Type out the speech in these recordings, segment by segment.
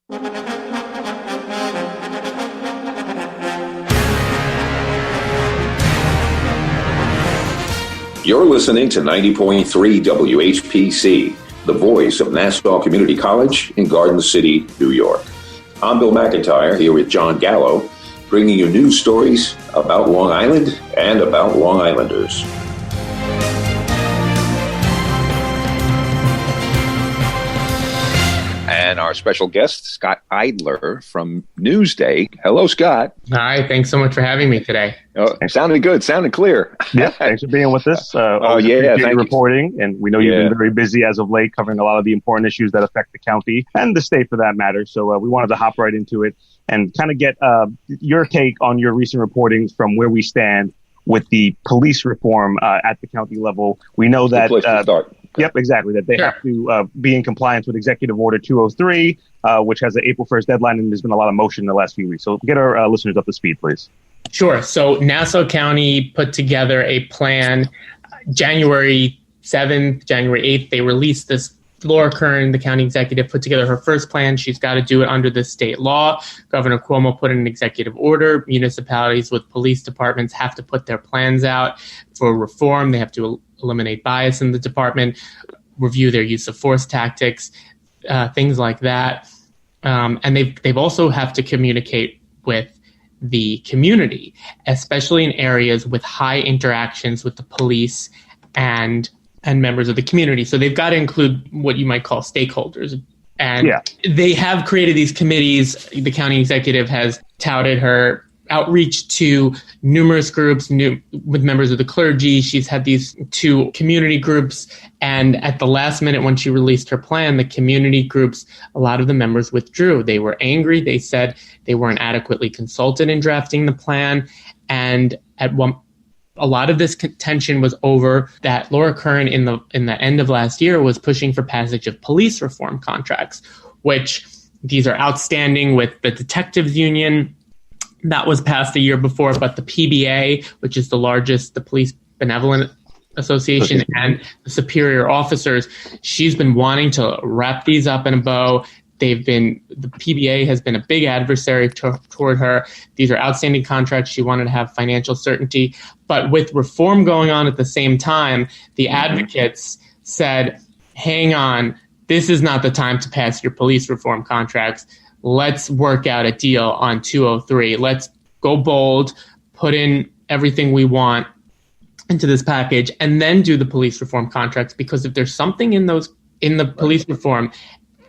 You're listening to 90.3 WHPC, the voice of Nassau Community College in Garden City, New York. I'm Bill McIntyre here with Jon Gallo, bringing you news stories about Long Island and about Long Islanders. And our special guest, Scott Eidler from Newsday. Hello, Scott. Hi, thanks so much for having me today. Oh, sounded good, sounded clear. Yeah, thanks for being with us. Thank you. Reporting, and we know you've been very busy as of late, covering a lot of the important issues that affect the county and the state, for that matter. So we wanted to hop right into it and kind of get your take on your recent reporting from where we stand with the police reform at the county level. We know that. Yep, exactly. That they have to be in compliance with Executive Order 203, which has an April 1st deadline, and there's been a lot of motion in the last few weeks. So get our listeners up to speed, please. Sure. So Nassau County put together a plan January 7th, January 8th. They released this. Laura Kern, the county executive, put together her first plan. She's got to do it under the state law. Governor Cuomo put in an executive order. Municipalities with police departments have to put their plans out for reform. They have to eliminate bias in the department, review their use of force tactics, things like that. And they've also have to communicate with the community, especially in areas with high interactions with the police and members of the community. So they've got to include what you might call stakeholders. And they have created these committees. The county executive has touted her outreach to numerous groups with members of the clergy. She's had these 2 community groups. And at the last minute, when she released her plan, the community groups, a lot of the members withdrew. They were angry. They said they weren't adequately consulted in drafting the plan. And a lot of this tension was over that Laura Kern in the end of last year was pushing for passage of police reform contracts, which these are outstanding with the detectives union. That was passed the year before, but the PBA, which is the police benevolent association, and the superior officers, she's been wanting to wrap these up in a bow. The PBA has been a big adversary toward her. These are outstanding contracts. She wanted to have financial certainty. But with reform going on at the same time, the advocates said, hang on, this is not the time to pass your police reform contracts. Let's work out a deal on 203. Let's go bold, put in everything we want into this package, and then do the police reform contracts. Because if there's something in the police reform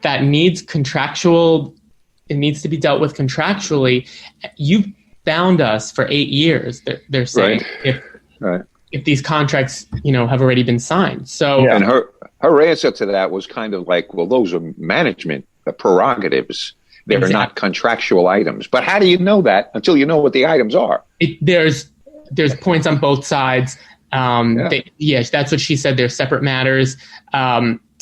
that needs it needs to be dealt with contractually. You've bound us for 8 years. They're saying if these contracts, have already been signed. So, and her answer to that was kind of like, well, those are management prerogatives. They're not contractual items. But how do you know that until you know what the items are? There's points on both sides. Yes, that's what she said. They're separate matters.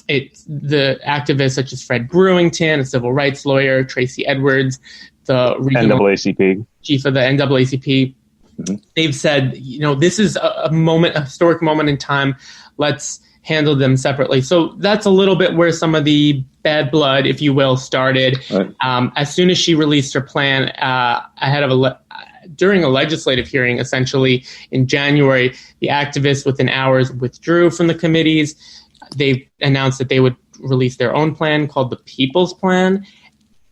The activists such as Fred Brewington, a civil rights lawyer, Tracy Edwards, the regional NAACP chief of the NAACP, they've said, this is a historic moment in time. Let's handle them separately. So that's a little bit where some of the bad blood, if you will, started. Right. As soon as she released her plan, during a legislative hearing, essentially in January, the activists within hours withdrew from the committees. They announced that they would release their own plan called the People's Plan,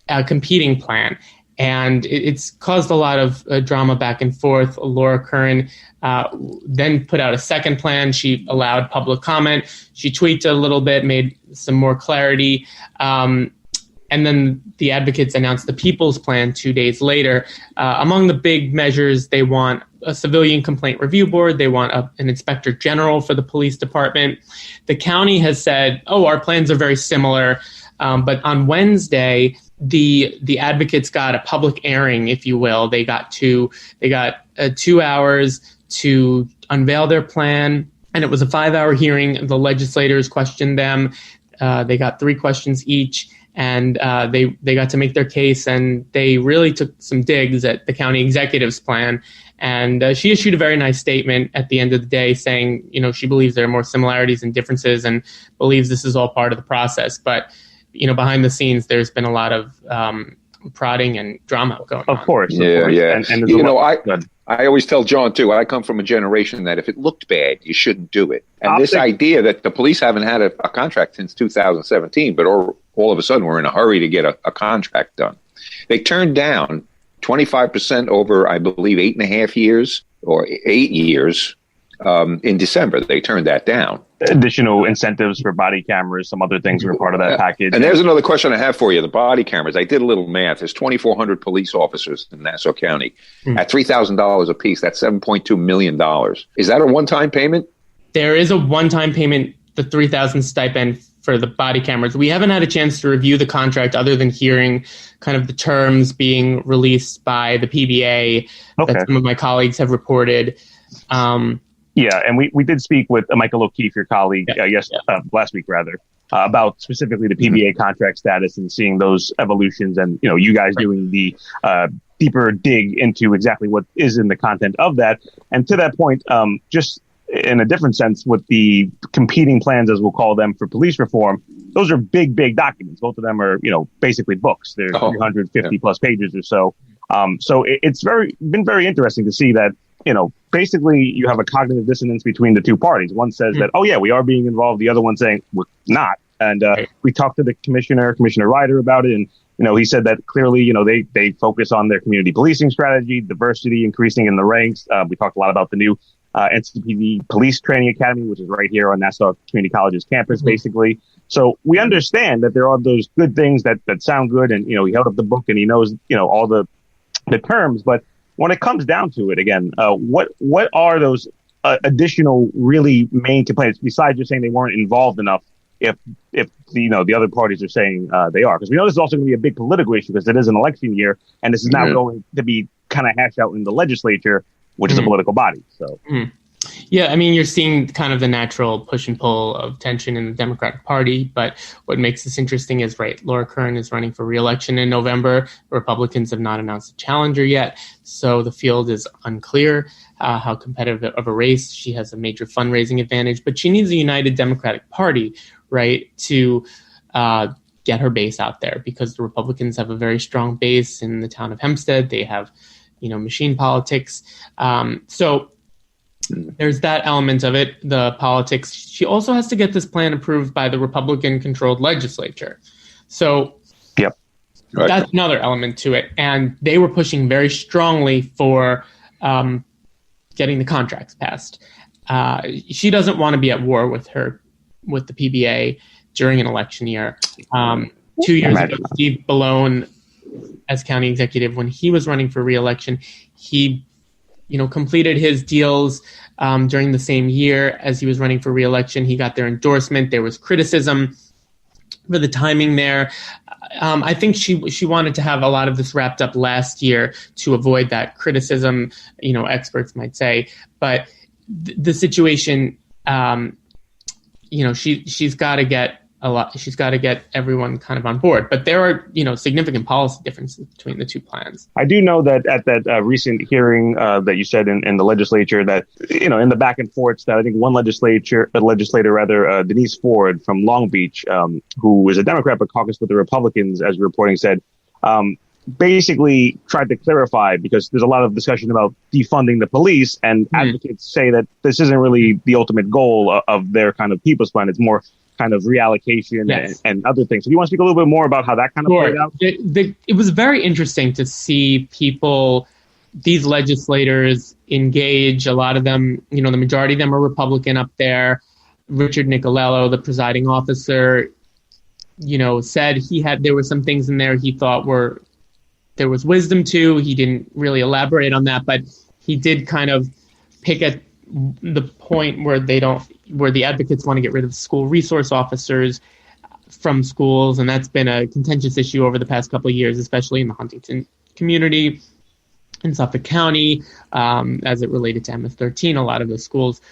a competing plan. And it's caused a lot of drama back and forth. Laura Kern then put out a second plan. She allowed public comment. She tweaked it a little bit, made some more clarity. And then the advocates announced the People's Plan 2 days later. Among the big measures, they want a civilian complaint review board. They want an inspector general for the police department. The county has said, our plans are very similar. But on Wednesday, the advocates got a public airing, if you will. They got 2 hours to unveil their plan. And it was a 5-hour hearing. The legislators questioned them. They got 3 questions each. And they got to make their case, and they really took some digs at the county executive's plan. And she issued a very nice statement at the end of the day saying, she believes there are more similarities and differences and believes this is all part of the process. But behind the scenes, there's been a lot of prodding and drama going on. Of course. Yeah. And I always tell John, too, I come from a generation that if it looked bad, you shouldn't do it. And this idea that the police haven't had a contract since 2017, but all of a sudden we're in a hurry to get a contract done. They turned down 25% over, I believe, 8.5 years or 8 years in December. They turned that down. Additional incentives for body cameras, some other things were part of that package. And there's another question I have for you. The body cameras, I did a little math. There's 2,400 police officers in Nassau County. At $3,000 a piece, that's $7.2 million. Is that a one-time payment? There is a one-time payment, the $3,000 stipend for the body cameras. We haven't had a chance to review the contract other than hearing kind of the terms being released by the PBA that some of my colleagues have reported. Yeah, and we did speak with Michael O'Keefe, your colleague, last week, about specifically the PBA contract status and seeing those evolutions and, you guys doing the deeper dig into exactly what is in the content of that. And to that point, just in a different sense, with the competing plans, as we'll call them, for police reform, those are big, big documents. Both of them are, basically books. They're 350 plus pages or so. So it's been very interesting to see that, basically you have a cognitive dissonance between the two parties. One says that, oh yeah, we are being involved. The other one saying we're not. And we talked to the Commissioner Ryder, about it. And, he said that clearly, they focus on their community policing strategy, diversity, increasing in the ranks. We talked a lot about the new NCPD Police Training Academy, which is right here on Nassau Community College's campus, basically. So we understand that there are those good things that sound good. And, he held up the book and he knows, all the terms. But when it comes down to it, again, what are those additional really main complaints besides just saying they weren't involved enough? If the other parties are saying they are, because we know this is also going to be a big political issue because it is an election year, and this is now going to be kind of hashed out in the legislature, which is a political body. So. Yeah, I mean, you're seeing kind of the natural push and pull of tension in the Democratic Party. But what makes this interesting is, Laura Kern is running for re-election in November. Republicans have not announced a challenger yet. So the field is unclear how competitive of a race. She has a major fundraising advantage, but she needs a united Democratic Party, to get her base out there, because the Republicans have a very strong base in the town of Hempstead. They have, machine politics. So there's that element of it, the politics. She also has to get this plan approved by the Republican-controlled legislature. So that's another element to it. And they were pushing very strongly for getting the contracts passed. She doesn't want to be at war with the PBA during an election year. 2 years ago, Steve Ballone, as county executive, when he was running for re-election, he completed his deals during the same year as he was running for re-election. He got their endorsement. There was criticism for the timing there. I think she wanted to have a lot of this wrapped up last year to avoid that criticism, experts might say. But the situation, she's got to get she's got to get everyone kind of on board. But there are, significant policy differences between the two plans. I do know that at that recent hearing that you said in the legislature that, in the back and forths, that I think one legislator, Denise Ford from Long Beach, who is a Democrat but caucused with the Republicans, as reporting said, basically tried to clarify, because there's a lot of discussion about defunding the police, and advocates say that this isn't really the ultimate goal of their kind of people's plan. It's more kind of reallocation and other things. So do you want to speak a little bit more about how that kind of played out? It was very interesting to see these legislators engage. A lot of them, the majority of them are Republican up there. Richard Nicolello, the presiding officer, said there were some things in there he thought there was wisdom to. He didn't really elaborate on that, but he did kind of pick at the point where the advocates want to get rid of school resource officers from schools. And that's been a contentious issue over the past couple of years, especially in the Huntington community in Suffolk County. As it related to MS-13, a lot of the schools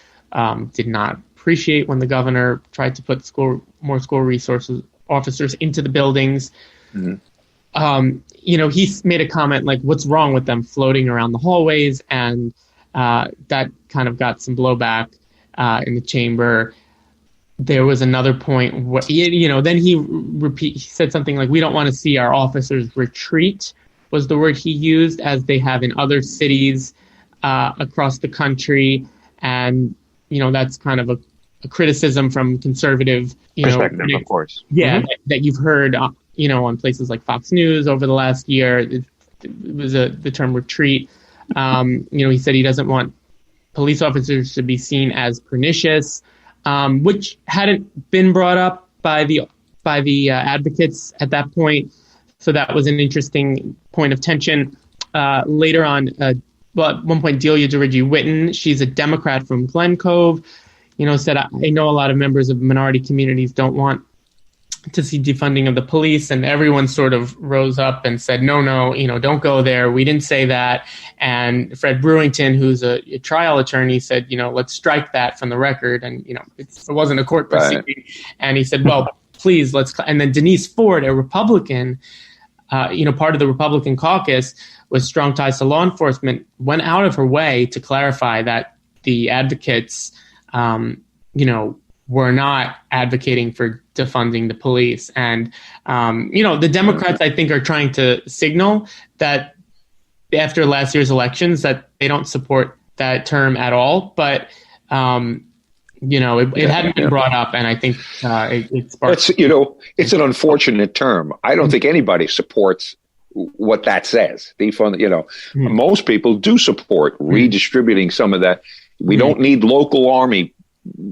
did not appreciate when the governor tried to put more school resources officers into the buildings. He made a comment like, what's wrong with them floating around the hallways? And that kind of got some blowback in the chamber. there was another point where, then he said something like, we don't want to see our officers retreat, was the word he used, as they have in other cities across the country. And, that's kind of a criticism from conservative, perspective, of course. Yeah, that you've heard, on places like Fox News over the last year. It was the term retreat. He said he doesn't want police officers to be seen as pernicious, which hadn't been brought up by the advocates at that point. So that was an interesting point of tension. Later on, at one point, Delia Dirigi-Whitten, she's a Democrat from Glen Cove, said, I know a lot of members of minority communities don't want to see defunding of the police, and everyone sort of rose up and said, no, don't go there. We didn't say that. And Fred Brewington, who's a trial attorney, said, let's strike that from the record. And, it wasn't a court proceeding. Right. And he said, well, please, let's. And then Denise Ford, a Republican, part of the Republican caucus with strong ties to law enforcement, went out of her way to clarify that the advocates, were not advocating for defunding the police. And, the Democrats, I think, are trying to signal that after last year's elections that they don't support that term at all. But, it hadn't been brought up. And I think it sparked. It's an unfortunate term. I don't think anybody supports what that says. Defund, most people do support redistributing some of that. We don't need local army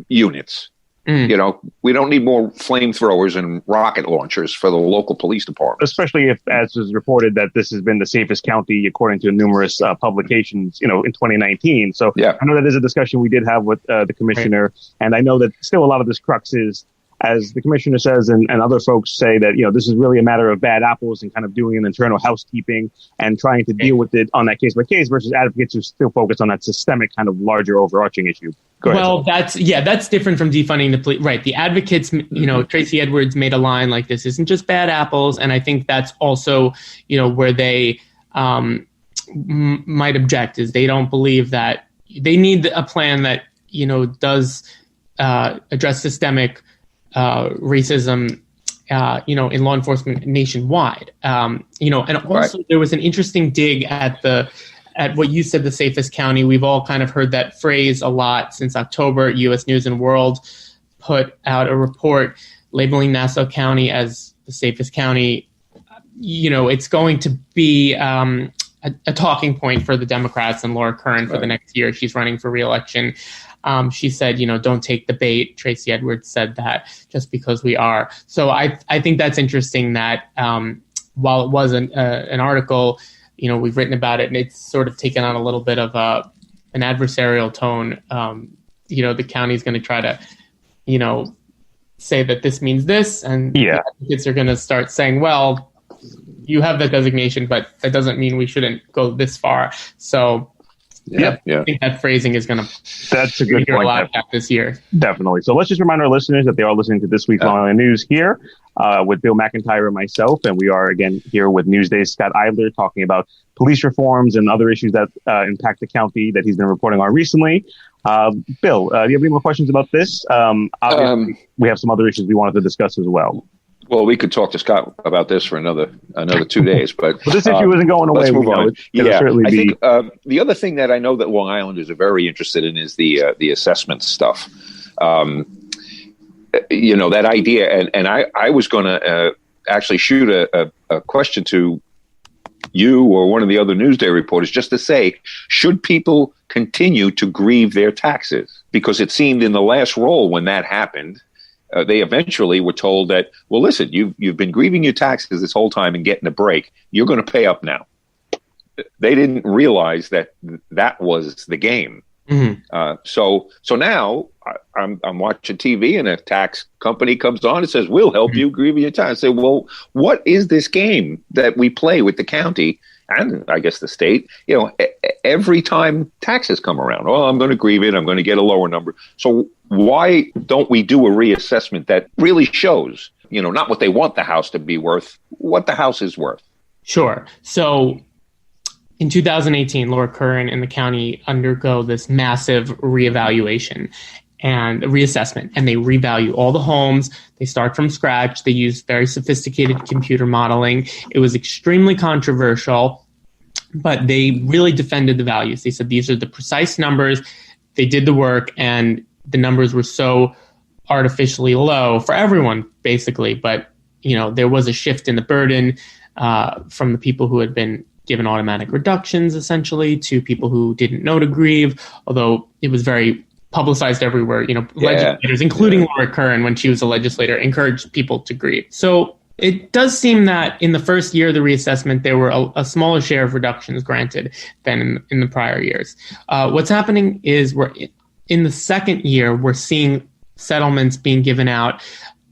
units. We don't need more flamethrowers and rocket launchers for the local police department. Especially if, as was reported, that this has been the safest county, according to numerous publications, in 2019. So I know that is a discussion we did have with the commissioner. Right. And I know that still a lot of this crux is, as the commissioner says, and other folks say, that, this is really a matter of bad apples and kind of doing an internal housekeeping and trying to deal with it on that case by case, versus advocates who still focus on that systemic kind of larger overarching issue. Well, that's different from defunding the police. Right. The advocates, Tracy Edwards made a line like, this isn't just bad apples. And I think that's also, where they might object, is they don't believe that they need a plan that, does address systemic racism, in law enforcement nationwide. And also there was an interesting dig at what you said, the safest county. We've all kind of heard that phrase a lot since October. U.S. News and World put out a report labeling Nassau County as the safest county. It's going to be a talking point for the Democrats and Laura Curran for the next year. She's running for re-election. She said, don't take the bait. Tracy Edwards said that, just because we are. So I think that's interesting that while it was an article, we've written about it, and it's sort of taken on a little bit of an adversarial tone. The county's going to try to, say that this means this, and advocates are going to start saying, well, you have that designation, but that doesn't mean we shouldn't go this far. So I think that phrasing is going to. That's a good point. A lot this year. Definitely. So let's just remind our listeners that they are listening to This Week Long News here with Bill McIntyre and myself, and we are again here with Newsday's Scott Eidler talking about police reforms and other issues that impact the county that he's been reporting on recently. Bill, do you have any more questions about this? Obviously, we have some other issues we wanted to discuss as well. Well, we could talk to Scott about this for another 2 days, but this issue isn't going away. Let's move on. I think the other thing that I know that Long Islanders are very interested in is the assessment stuff. That idea, and I was going to actually shoot a question to you or one of the other Newsday reporters just to say, should people continue to grieve their taxes? Because it seemed in the last roll when that happened, they eventually were told that, well, listen, you've been grieving your taxes this whole time and getting a break. You're going to pay up now. They didn't realize that was the game. Mm-hmm. So now I'm watching TV and a tax company comes on and says, we'll help you grieve your taxes. I say, well, what is this game that we play with the county and I guess the state, every time taxes come around? Oh, I'm going to grieve it. I'm going to get a lower number. So why don't we do a reassessment that really shows, not what they want the house to be worth, what the house is worth? Sure. So in 2018, Laura Curran and the county undergo this massive reevaluation. and a reassessment, and they revalue all the homes. They start from scratch. They use very sophisticated computer modeling. It was extremely controversial, but they really defended the values. They said these are the precise numbers. They did the work, and the numbers were so artificially low for everyone, basically. But, there was a shift in the burden from the people who had been given automatic reductions, essentially, to people who didn't know to grieve, although it was very publicized everywhere. Legislators, including Laura Curran, when she was a legislator, encouraged people to grieve. So it does seem that in the first year of the reassessment, there were a smaller share of reductions granted than in the prior years. What's happening is we're in the second year, we're seeing settlements being given out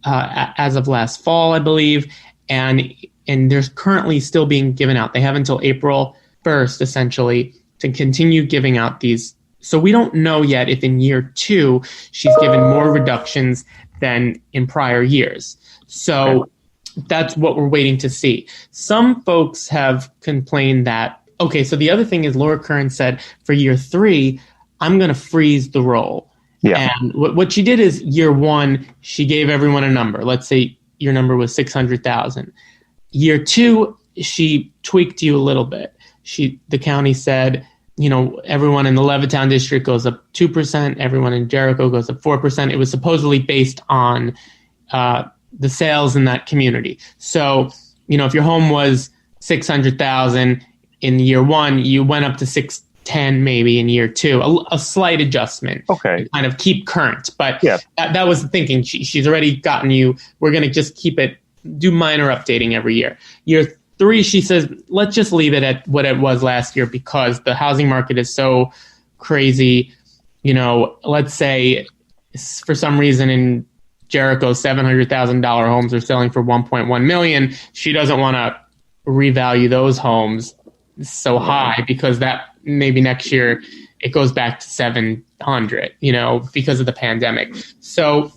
as of last fall, I believe, and there's currently still being given out. They have until April 1st, essentially, to continue giving out these. So we don't know yet if in year 2 she's given more reductions than in prior years. So that's what we're waiting to see. Some folks have complained that, okay, so the other thing is Laura Curran said for year 3, I'm going to freeze the roll. Yeah. And what she did is year 1, she gave everyone a number. Let's say your number was 600,000. Year 2, she tweaked you a little bit. The county said, everyone in the Levittown district goes up 2%. Everyone in Jericho goes up 4%. It was supposedly based on the sales in that community. So, if your home was 600,000 in year 1, you went up to 610 maybe in year 2. A slight adjustment. Okay. To kind of keep current. But that was the thinking. She's already gotten you. We're going to just keep it, do minor updating every year. Year 3, she says, let's just leave it at what it was last year because the housing market is so crazy. Let's say for some reason in Jericho, $700,000 homes are selling for $1.1 million. She doesn't want to revalue those homes so high because that maybe next year it goes back to 700, because of the pandemic. So,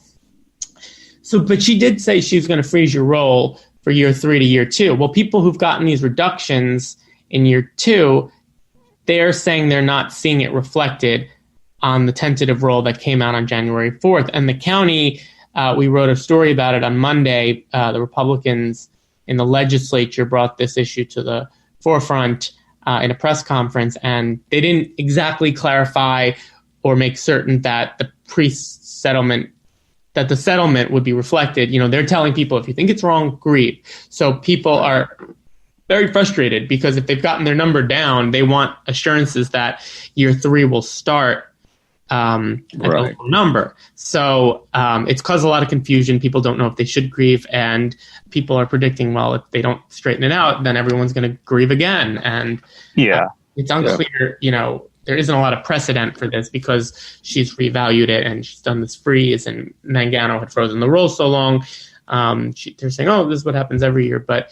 but she did say she was going to freeze your roll for year 3 to year 2. Well, people who've gotten these reductions in year 2, they're saying they're not seeing it reflected on the tentative roll that came out on January 4th. And the county, we wrote a story about it on Monday. The Republicans in the legislature brought this issue to the forefront in a press conference, and they didn't exactly clarify or make certain that the pre-settlement that the settlement would be reflected. They're telling people, if you think it's wrong, grieve. So people are very frustrated because if they've gotten their number down, they want assurances that year 3 will start at a low number. So it's caused a lot of confusion. People don't know if they should grieve, and people are predicting, well, if they don't straighten it out, then everyone's going to grieve again. And it's unclear, there isn't a lot of precedent for this because she's revalued it and she's done this freeze, and Mangano had frozen the roll so long. They're saying, oh, this is what happens every year. But,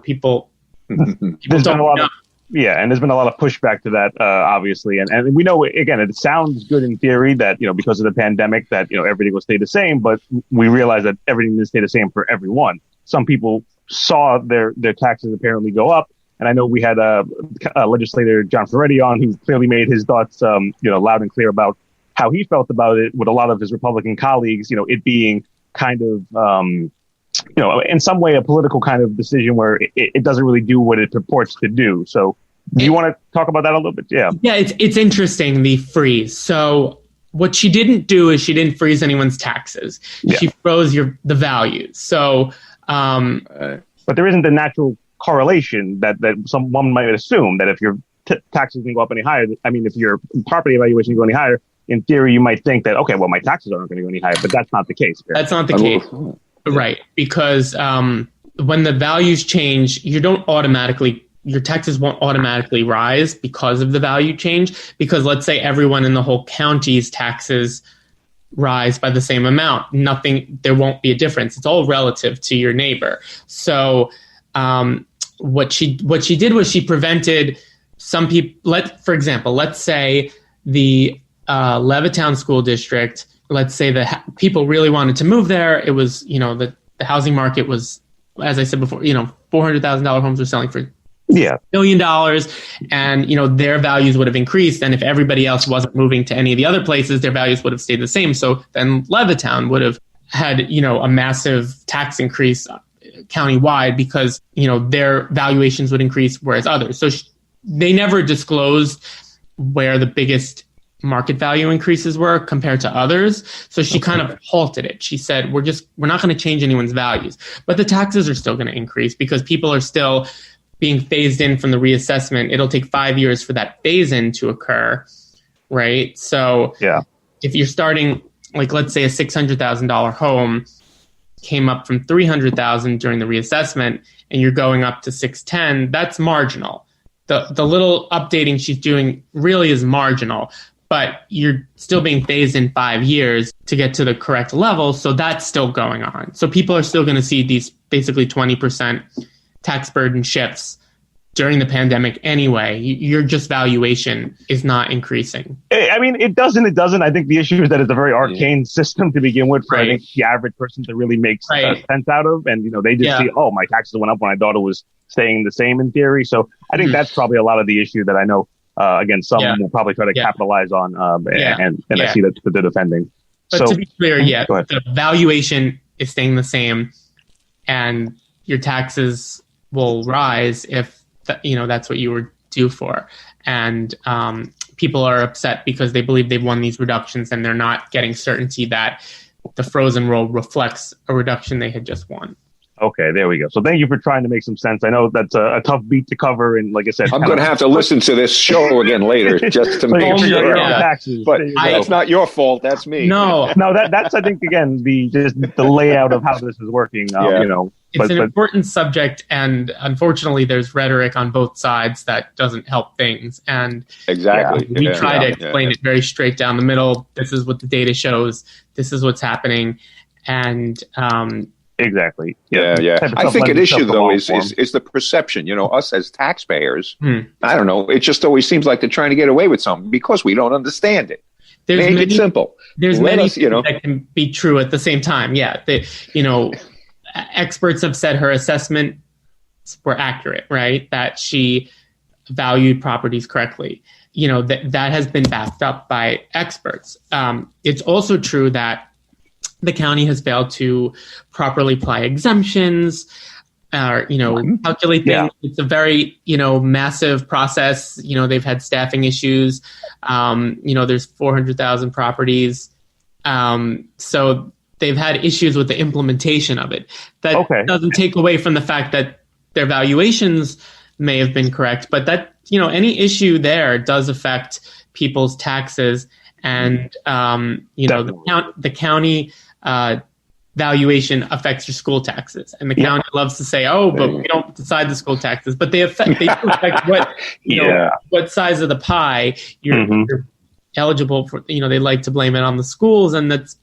people there's been a lot of, and there's been a lot of pushback to that, obviously. And we know, again, it sounds good in theory that, because of the pandemic that, everything will stay the same. But we realize that everything didn't stay the same for everyone. Some people saw their taxes apparently go up. And I know we had a legislator, John Ferretti, on, who clearly made his thoughts, loud and clear about how he felt about it with a lot of his Republican colleagues, it being kind of, in some way a political kind of decision where it doesn't really do what it purports to do. So do you want to talk about that a little bit? Yeah, it's interesting, the freeze. So what she didn't do is she didn't freeze anyone's taxes. Yeah. She froze the value. So, but there isn't the natural correlation that someone might assume that if your taxes can go up any higher, if your property evaluation can go any higher, in theory, you might think that, okay, well, my taxes aren't going to go any higher, but that's not the case. That's not the case. Right. Because when the values change, your taxes won't automatically rise because of the value change. Because let's say everyone in the whole county's taxes rise by the same amount. There won't be a difference. It's all relative to your neighbor. So, what she did was she prevented some people. For example, let's say the Levittown school district. Let's say that people really wanted to move there. It was, the housing market was, as I said before, $400,000 homes were selling for $1 billion, and their values would have increased. And if everybody else wasn't moving to any of the other places, their values would have stayed the same. So then Levittown would have had a massive tax increase countywide because their valuations would increase, whereas others. So they never disclosed where the biggest market value increases were compared to others. So she kind of halted it. She said, we're not going to change anyone's values, but the taxes are still going to increase because people are still being phased in from the reassessment. It'll take 5 years for that phase in to occur. Right. So if you're starting, like, let's say a $600,000 home came up from $300,000 during the reassessment and you're going up to $610,000, that's marginal. The little updating she's doing really is marginal, but you're still being phased in 5 years to get to the correct level. So that's still going on. So people are still going to see these basically 20% tax burden shifts during the pandemic anyway. Your just valuation is not increasing. I mean, it doesn't. I think the issue is that it's a very arcane system to begin with for I think the average person to really make sense out of. And, they just see, my taxes went up when I thought it was staying the same in theory. So I think that's probably a lot of the issue that I know, again, some will probably try to capitalize on. And I see that they're defending. But to be clear, the valuation is staying the same and your taxes will rise if that's what you were due for. And people are upset because they believe they've won these reductions and they're not getting certainty that the frozen roll reflects a reduction they had just won. Okay, there we go. So thank you for trying to make some sense. I know that's a tough beat to cover. And like I said, I'm going to have to listen to this show again later just to make sure. Taxes. But that's not your fault. That's me. No, that's, I think, again, the layout of how this is working, It's an important subject, and unfortunately, there's rhetoric on both sides that doesn't help things. And exactly, we try to explain it very straight down the middle. This is what the data shows. This is what's happening, and exactly. Yeah. I think an issue though is the perception. Us as taxpayers. I don't know. It just always seems like they're trying to get away with something because we don't understand it. Make it simple. There's many things that can be true at the same time. Yeah. Experts have said her assessments were accurate, right? That she valued properties correctly. That has been backed up by experts. It's also true that the county has failed to properly apply exemptions, calculate things. Yeah. It's a very, massive process. They've had staffing issues. There's 400,000 properties. So they've had issues with the implementation of it. That doesn't take away from the fact that their valuations may have been correct, but that, any issue there does affect people's taxes. And, the county valuation affects your school taxes. And the county loves to say, but we don't decide the school taxes, but they do affect what size of the pie you're eligible for. They like to blame it on the schools, and that's,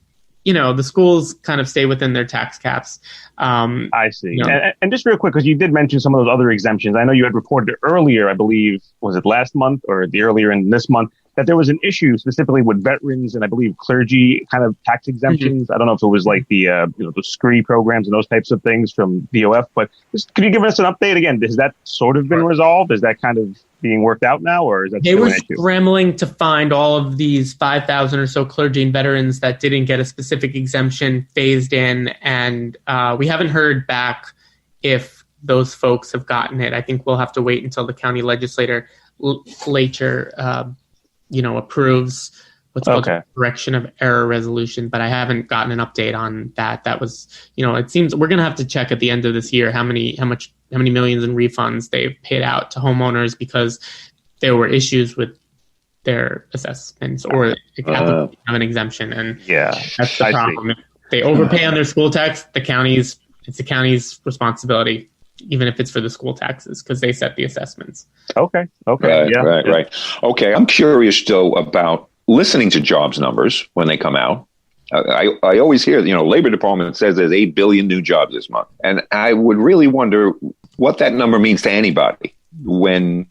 the schools kind of stay within their tax caps. I see. And just real quick, because you did mention some of those other exemptions. I know you had reported earlier, I believe, was it last month or earlier in this month, that there was an issue specifically with veterans and I believe clergy kind of tax exemptions. I don't know if it was like the the SCREE programs and those types of things from DOF, but could you give us an update again? Has that sort of been resolved? Is that kind of being worked out now, or is that they were scrambling to find all of these 5,000 or so clergy and veterans that didn't get a specific exemption phased in, and we haven't heard back if those folks have gotten it. I think we'll have to wait until the county legislature approves what's called correction of error resolution, but I haven't gotten an update on that. That was, it seems we're going to have to check at the end of this year how many millions in refunds they've paid out to homeowners because there were issues with their assessments or have an exemption. And that's the problem. If they overpay on their school tax, it's the county's responsibility, even if it's for the school taxes, because they set the assessments. Okay. Right. Okay. I'm curious, though, about listening to jobs numbers when they come out. I always hear, Labor Department says there's 8 billion new jobs this month. And I would really wonder what that number means to anybody when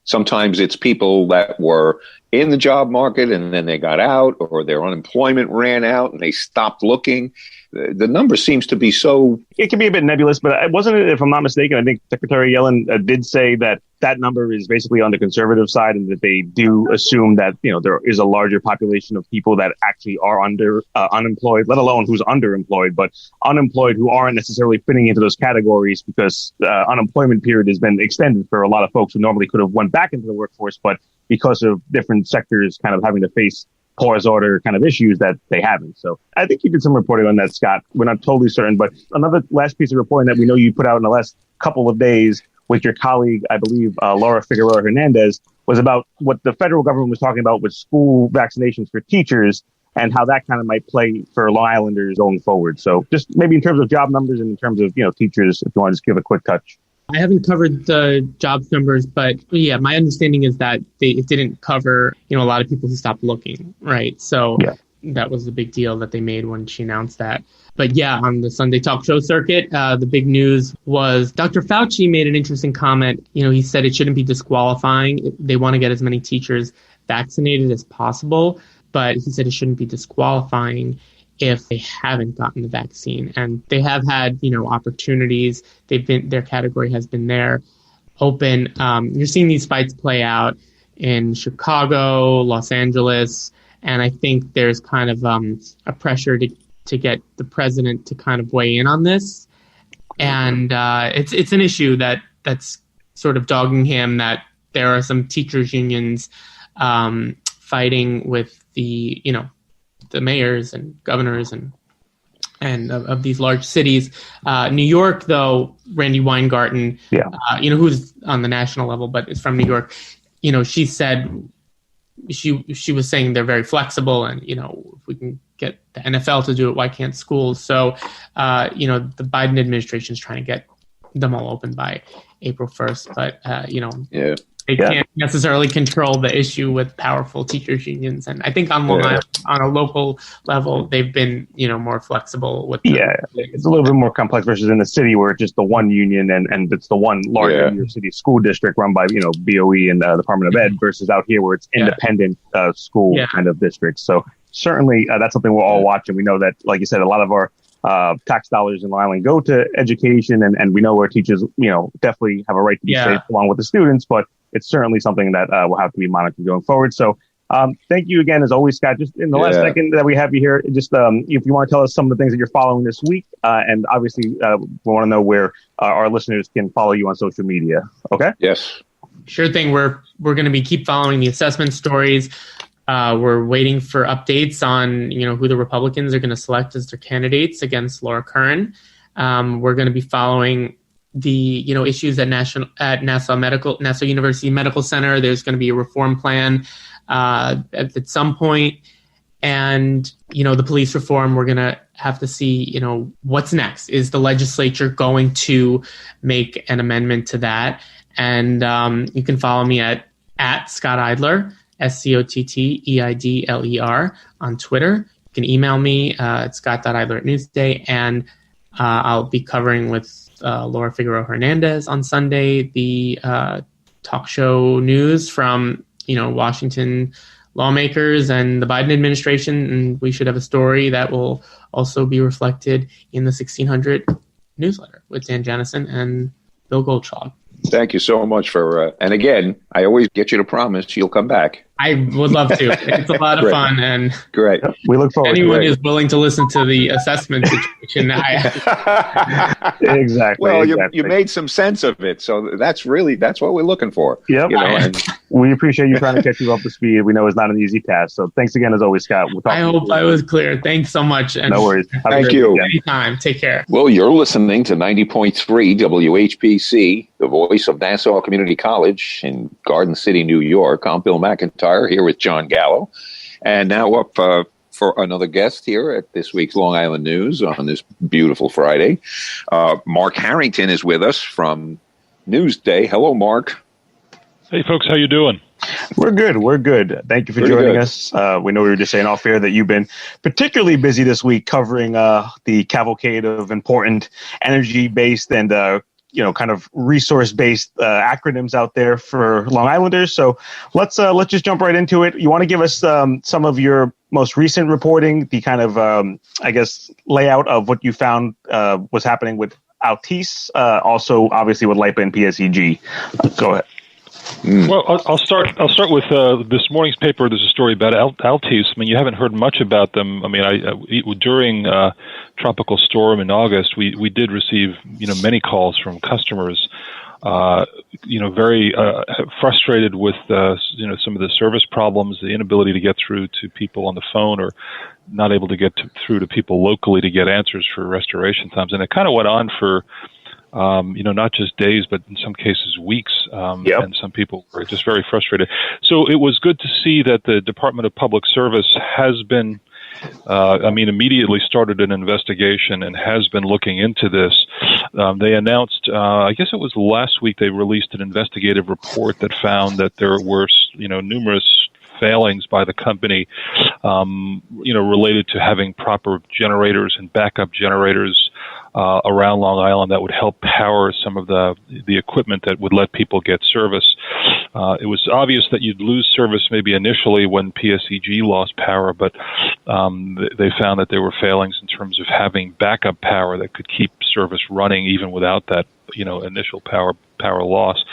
Sometimes it's people that were in the job market and then they got out, or their unemployment ran out and they stopped looking. The number seems to be so... It can be a bit nebulous, but it wasn't, if I'm not mistaken, I think Secretary Yellen did say that number is basically on the conservative side, and that they do assume that, there is a larger population of people that actually are unemployed, let alone who's underemployed, but unemployed who aren't necessarily fitting into those categories, because unemployment period has been extended for a lot of folks who normally could have went back into the workforce, but because of different sectors kind of having to face pause order kind of issues that they haven't. So I think you did some reporting on that, Scott. We're not totally certain, but another last piece of reporting that we know you put out in the last couple of days with your colleague, I believe, Laura Figueroa Hernandez, was about what the federal government was talking about with school vaccinations for teachers and how that kind of might play for Long Islanders going forward. So just maybe in terms of job numbers and in terms of, teachers, if you want to just give a quick touch. I haven't covered the jobs numbers, but yeah, my understanding is that it didn't cover, a lot of people who stopped looking, right? So that was the big deal that they made when she announced that. But yeah, on the Sunday talk show circuit, the big news was Dr. Fauci made an interesting comment. He said it shouldn't be disqualifying. They want to get as many teachers vaccinated as possible, but he said it shouldn't be disqualifying if they haven't gotten the vaccine. And they have had, opportunities. Their category has been there, open. You're seeing these fights play out in Chicago, Los Angeles, and I think there's kind of a pressure to get the president to kind of weigh in on this. And it's an issue that's sort of dogging him, that there are some teachers unions fighting with the mayors and governors and of these large cities. New York, though, Randi Weingarten, who's on the national level, but is from New York, she said, she was saying they're very flexible, and, if we can get the NFL to do it, why can't schools? So, the Biden administration is trying to get them all open by April 1st, but, they can't necessarily control the issue with powerful teachers unions. And I think on Long Island, on a local level, they've been, more flexible with it's a little bit more complex versus in the city where it's just the one union and it's the one large New York City school district run by, BOE and the Department of Ed, versus out here where it's independent school kind of districts. So certainly that's something we'll all watch. And we know that, like you said, a lot of our tax dollars in Long Island go to education, and we know where teachers, definitely have a right to be safe along with the students, but it's certainly something that will have to be monitored going forward. So thank you again, as always, Scott. Just in the last second that we have you here, just if you want to tell us some of the things that you're following this week, and obviously we want to know where our listeners can follow you on social media. Okay? Yes. Sure thing. We're going to keep following the assessment stories. We're waiting for updates on, who the Republicans are going to select as their candidates against Laura Curran. We're going to be following the issues at Nassau University Medical Center. There's going to be a reform plan at some point, and the police reform. We're going to have to see what's next. Is the legislature going to make an amendment to that? And you can follow me at Scott Eidler, SCOTTEIDLER on Twitter. You can email me at scott.eidler@Newsday, and I'll be covering with Laura Figueroa Hernandez on Sunday the talk show news from Washington lawmakers and the Biden administration, and we should have a story that will also be reflected in the 1600 newsletter with Dan Jennison and Bill Goldschlag. Thank you so much for, and again, I always get you to promise you'll come back. I would love to. It's a lot of fun, and great. We look forward. Anyone who's willing to listen to the assessment situation. Exactly. Well, you made some sense of it, so that's what we're looking for. Yep. And we appreciate you trying to catch you up to speed. We know it's not an easy task, so thanks again as always, Scott. I hope I was clear. Thanks so much. And no worries. Thank you. Anytime. Take care. Well, you're listening to 90.3 WHPC, the voice of Nassau Community College in Garden City, New York. I'm Bill McIntyre here with Jon Gallo. And now up for another guest here at this week's Long Island News on this beautiful Friday. Mark Harrington is with us from Newsday. Hello, Mark. Hey, folks. How you doing? We're good. Thank you for joining us. We know we were just saying off air that you've been particularly busy this week covering the cavalcade of important energy-based and kind of resource-based acronyms out there for Long Islanders. So let's just jump right into it. You want to give us some of your most recent reporting, the kind of, layout of what you found was happening with Altice, also obviously with LIPA and Pseg. Go ahead. Well, I'll start with this morning's paper. There's a story about Altice. I mean, you haven't heard much about them. I mean, during Tropical Storm in August, we did receive many calls from customers, very frustrated with some of the service problems, the inability to get through to people on the phone, or not able to get through to people locally to get answers for restoration times, and it kind of went on for. Not just days, but in some cases weeks, and some people were just very frustrated. So it was good to see that the Department of Public Service has been, immediately started an investigation and has been looking into this. They announced, I guess it was last week, they released an investigative report that found that there were, numerous failings by the company, related to having proper generators and backup generators around Long Island that would help power some of the equipment that would let people get service. It was obvious that you'd lose service maybe initially when PSEG lost power, but they found that there were failings in terms of having backup power that could keep service running even without that initial power loss.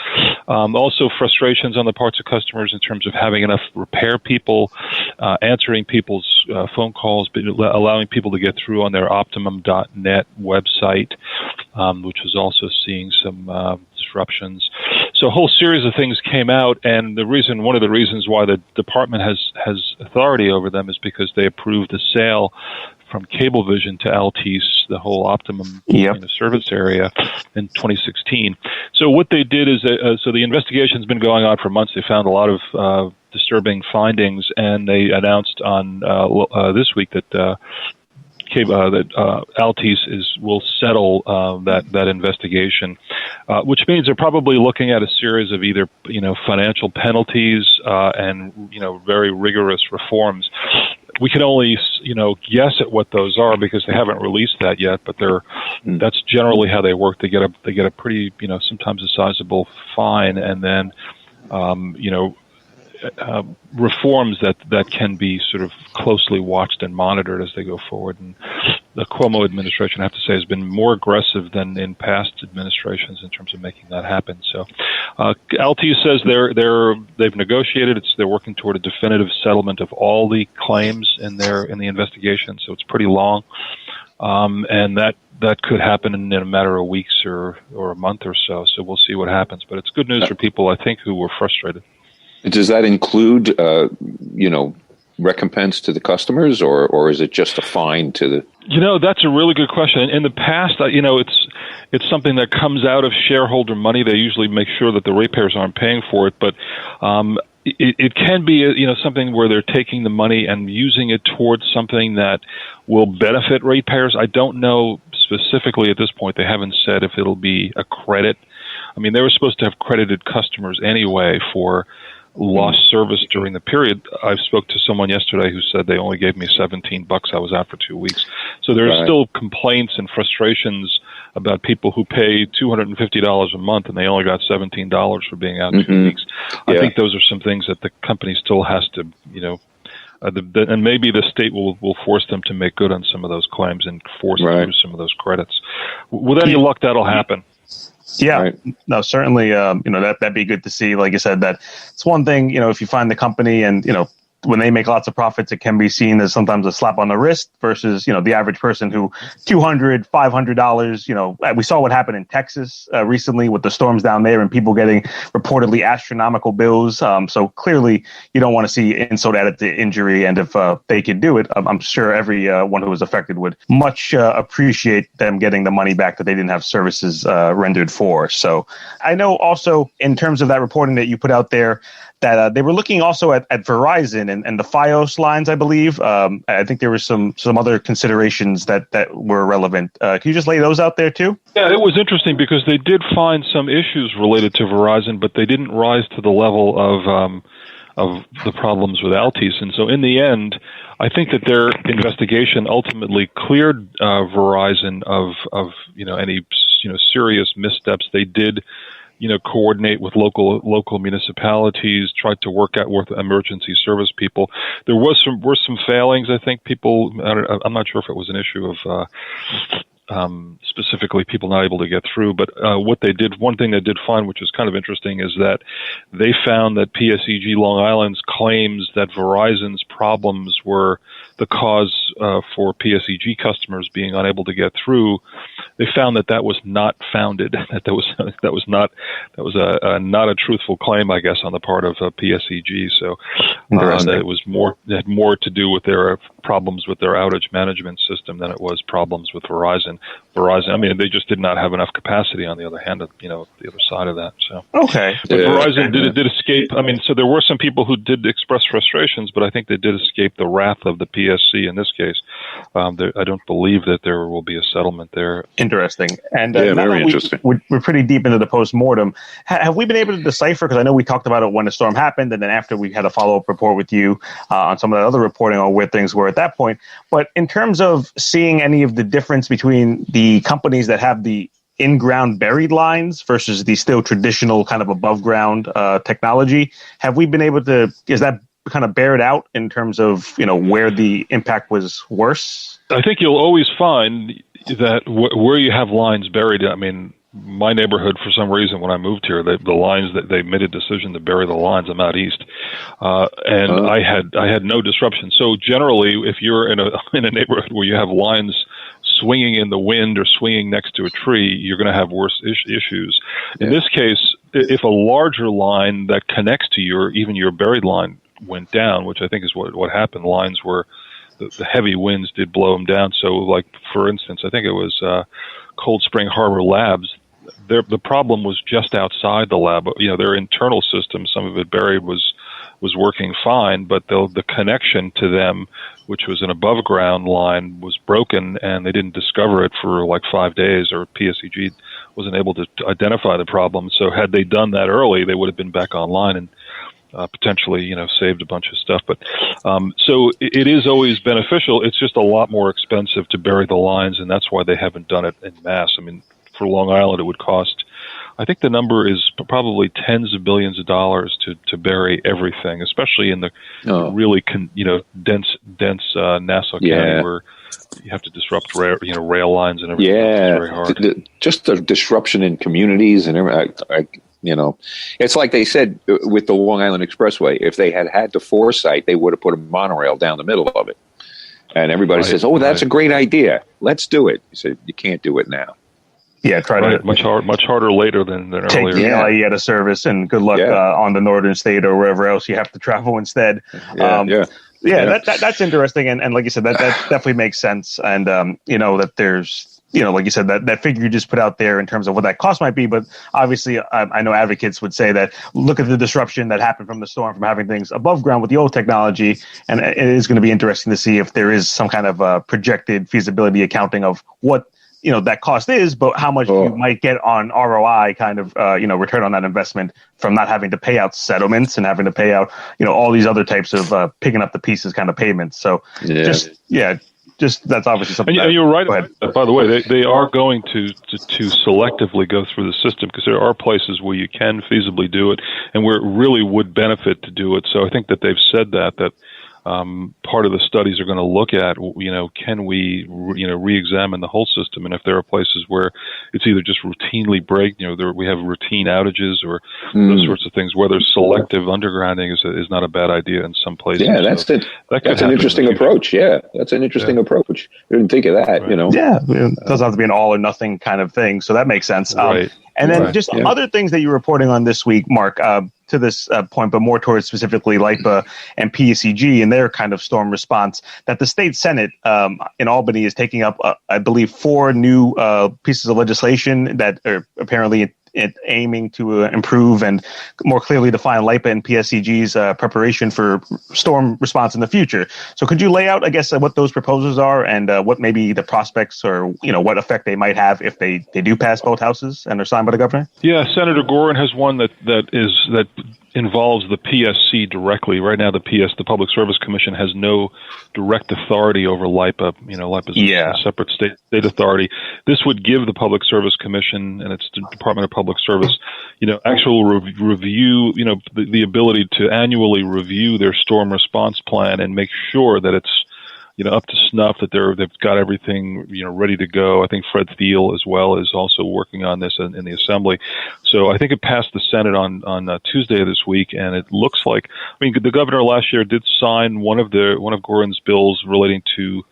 Also frustrations on the parts of customers in terms of having enough repair people, answering people's phone calls, but allowing people to get through on their Optimum.net website, which was also seeing some disruptions. So a whole series of things came out, and one of the reasons why the department has authority over them is because they approved the sale from Cablevision to Altice, the whole Optimum service area, in 2016. So what they did is, so the investigation's been going on for months. They found a lot of disturbing findings, and they announced on this week that Altice will settle that investigation, which means they're probably looking at a series of either financial penalties and very rigorous reforms. We can only guess at what those are because they haven't released that yet, but that's generally how they work. They get a pretty sometimes a sizable fine, and then reforms that can be sort of closely watched and monitored as they go forward. And the Cuomo administration, I have to say, has been more aggressive than in past administrations in terms of making that happen. So Altice says they've negotiated. They're working toward a definitive settlement of all the claims in the investigation. So it's pretty long, and that could happen in a matter of weeks or a month or so. So we'll see what happens. But it's good news for people, I think, who were frustrated. Does that include, recompense to the customers, or is it just a fine to the? That's a really good question. In the past, it's something that comes out of shareholder money. They usually make sure that the ratepayers aren't paying for it, but it can be something where they're taking the money and using it towards something that will benefit ratepayers. I don't know specifically at this point. They haven't said if it'll be a credit. I mean, they were supposed to have credited customers anyway for lost service during the period. I spoke to someone yesterday who said they only gave me $17. I was out for 2 weeks. So there are still complaints and frustrations about people who pay $250 a month and they only got $17 for being out 2 weeks. I think those are some things that the company still has to, and maybe the state will force them to make good on some of those claims and force through some of those credits. With any luck, that'll happen. Yeah, no, certainly, that'd be good to see. Like I said, that it's one thing, if you find the company and, when they make lots of profits, it can be seen as sometimes a slap on the wrist versus, the average person who $200, $500, we saw what happened in Texas recently with the storms down there and people getting reportedly astronomical bills. So clearly you don't want to see insult added to injury. And if they could do it, I'm sure everyone who was affected would much appreciate them getting the money back that they didn't have services rendered for. So I know also in terms of that reporting that you put out there, that they were looking also at Verizon and the FiOS lines, I believe. I think there were some other considerations that were relevant. Can you just lay those out there too? Yeah, it was interesting because they did find some issues related to Verizon, but they didn't rise to the level the problems with Altice. And so in the end, I think that their investigation ultimately cleared Verizon of any serious missteps. They did coordinate with local municipalities, tried to work out with emergency service people. There were some failings. I think I'm not sure if it was an issue of specifically people not able to get through, but one thing they did find, which is kind of interesting, is that they found that PSEG Long Island's claims that Verizon's problems were the cause for PSEG customers being unable to get through. They found that was not founded. That was not a truthful claim, I guess, on the part of PSEG. So that it had more to do with their problems with their outage management system than it was problems with Verizon. I mean, they just did not have enough capacity. On the other hand, the other side of that. So okay, but Verizon did escape. I mean, so there were some people who did express frustrations, but I think they did escape the wrath of the PSC in this case. I don't believe that there will be a settlement there. Interesting. And very interesting. We're pretty deep into the postmortem. Have we been able to decipher? Because I know we talked about it when the storm happened, and then after we had a follow-up report with you on some of the other reporting on where things were at that point. But in terms of seeing any of the difference between the companies that have the in-ground buried lines versus the still traditional kind of above-ground technology, have we been able to? Is that kind of bear it out in terms of where the impact was worse? I think you'll always find that where you have lines buried, I mean, my neighborhood, for some reason, when I moved here, the lines that they made a decision to bury the lines. I'm out east, and I had no disruption. So generally, if you're in a neighborhood where you have lines swinging in the wind or swinging next to a tree, you're going to have worse issues. In this case, if a larger line that connects to your buried line went down, which I think is what happened. Lines were the heavy winds did blow them down. So, like for instance, I think it was Cold Spring Harbor Labs. The problem was just outside the lab. Their internal system, some of it buried, was working fine, but the connection to them, which was an above ground line, was broken, and they didn't discover it for like 5 days, or PSEG wasn't able to identify the problem. So, had they done that early, they would have been back online and potentially, saved a bunch of stuff. But so it is always beneficial. It's just a lot more expensive to bury the lines, and that's why they haven't done it en masse. I mean, for Long Island, it would cost, I think the number is probably tens of billions of dollars to bury everything, especially in the really dense Nassau County where you have to disrupt rail lines and everything. Yeah, it's very hard. Just the disruption in communities and everything. It's like they said with the Long Island Expressway. If they had the foresight, they would have put a monorail down the middle of it. And everybody says, "Oh, that's a great idea. Let's do it." You say you can't do it now. Yeah, try to much harder later than earlier. Take the LIE out of service, and good luck on the northern state or wherever else you have to travel instead. That's interesting, and like you said, that definitely makes sense. And that there's. Like you said, that figure you just put out there in terms of what that cost might be. But obviously, I know advocates would say that look at the disruption that happened from the storm, from having things above ground with the old technology. And it is going to be interesting to see if there is some kind of projected feasibility accounting of what that cost is, but how much you might get on ROI kind of, return on that investment from not having to pay out settlements and having to pay out, all these other types of picking up the pieces kind of payments. So just that's obviously something. And you're right. By the way, they are going to selectively go through the system, because there are places where you can feasibly do it and where it really would benefit to do it. So I think that they've said that part of the studies are going to look at, can we, re-examine the whole system, and if there are places where it's either just routinely we have routine outages or those sorts of things, whether selective undergrounding is not a bad idea in some places. Yeah, that's an interesting approach. Yeah, that's an interesting approach. I didn't think of that. Right. Yeah, it doesn't have to be an all or nothing kind of thing, so that makes sense. Right. And then other things that you're reporting on this week, Mark, to this point, but more towards specifically LIPA and PSEG and their kind of storm response, that the state Senate in Albany is taking up, I believe, 4 new pieces of legislation that are apparently aiming to improve and more clearly define LIPA and PSEG's preparation for storm response in the future. So could you lay out, I guess, what those proposals are and what maybe the prospects or, what effect they might have if they do pass both houses and are signed by the governor? Yeah, Senator Gorin has one that involves the PSC directly. Right now, the Public Service Commission, has no direct authority over LIPA. LIPA is a separate state authority. This would give the Public Service Commission and its Department of Public Service, actual review, the ability to annually review their storm response plan and make sure that it's up to snuff, that they've got everything, ready to go. I think Fred Thiel as well is also working on this in the Assembly. So I think it passed the Senate on Tuesday of this week, and it looks like, the governor last year did sign one of Gorin's bills relating to,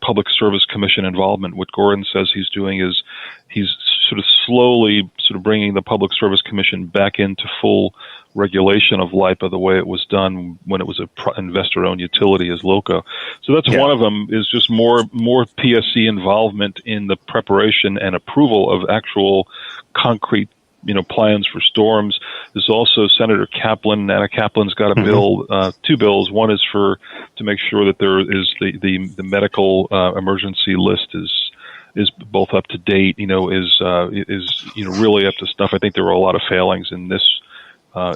Public Service Commission involvement. What Gorin says he's doing is he's sort of slowly bringing the Public Service Commission back into full regulation of LIPA the way it was done when it was a investor-owned utility as LOCO. So that's one of them, is just more PSC involvement in the preparation and approval of actual concrete plans for storms. There's also Senator Kaplan. Anna Kaplan's got a bill, two bills. One is to make sure that there is the medical emergency list is both up to date, is really up to stuff. I think there were a lot of failings in this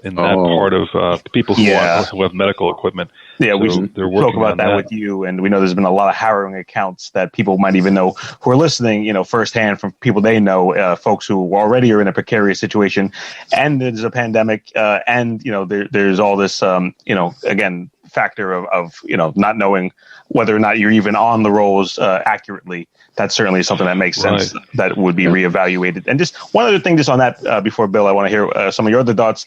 in that part of people who have medical equipment. Yeah, so we spoke about that with you, and we know there's been a lot of harrowing accounts that people might even know who are listening, firsthand from people they know, folks who already are in a precarious situation, and there's a pandemic, and there's all this, again, factor of not knowing whether or not you're even on the rolls accurately. That's certainly something that makes sense that would be reevaluated. And just one other thing, just on that before, Bill, I want to hear some of your other thoughts.